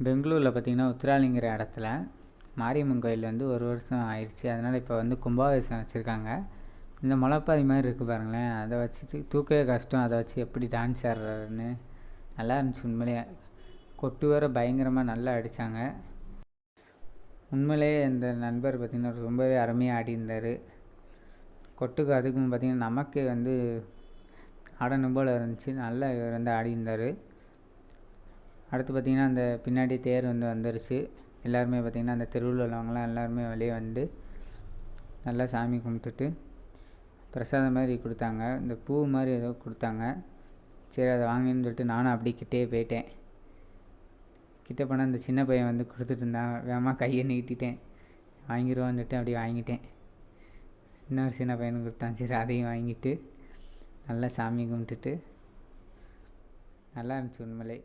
பெங்களூரில் பார்த்திங்கன்னா உத்ராலிங்கிற இடத்துல மாரியம்மன் கோயில் வந்து 1 வருஷம் ஆயிடுச்சு. அதனால் இப்போ வந்து கும்பாபிஷேகம் வச்சுருக்காங்க. இந்த முளைப்பாரி மாதிரி இருக்குது பாருங்களேன், அதை வச்சுட்டு தூக்கவே கஷ்டம். அதை வச்சு எப்படி டான்ஸ் ஆடுறாருன்னு நல்லா இருந்துச்சு உண்மையிலேயே. கொட்டு வேறு பயங்கரமாக நல்லா அடித்தாங்க. உண்மையிலேயே இந்த நண்பர் பார்த்திங்கன்னா ரொம்பவே அருமையாக ஆடியிருந்தார். கொட்டுக்கு அதுக்கும் பார்த்திங்கன்னா நமக்கு வந்து ஆடணும் போல் இருந்துச்சு. நல்லா இவர் வந்து ஆடியிருந்தார். அடுத்து பார்த்திங்கன்னா அந்த பின்னாடி தேர் வந்து வந்துருச்சு. எல்லாருமே பார்த்திங்கன்னா அந்த தெருவில் உள்ளவங்களாம் எல்லாருமே வெளியே வந்து நல்லா சாமி கும்பிட்டுட்டு பிரசாதம் மாதிரி கொடுத்தாங்க. இந்த பூ மாதிரி ஏதோ கொடுத்தாங்க. சரி அதை வாங்கின்னு சொல்லிட்டு நானும் அப்படி கிட்டே போயிட்டேன். கிட்டே போனால் அந்த சின்ன பையன் வந்து கொடுத்துட்டு இருந்தான். வேகமாக கையை நீட்டிட்டேன், வாங்கிடுவான்னு சொல்லிட்டு அப்படி வாங்கிட்டேன். இன்னொரு சின்ன பையனுக்கு கொடுத்தான். சரி அதையும் வாங்கிட்டு நல்லா சாமி கும்பிட்டுட்டு நல்லா இருந்துச்சு உண்மையிலே.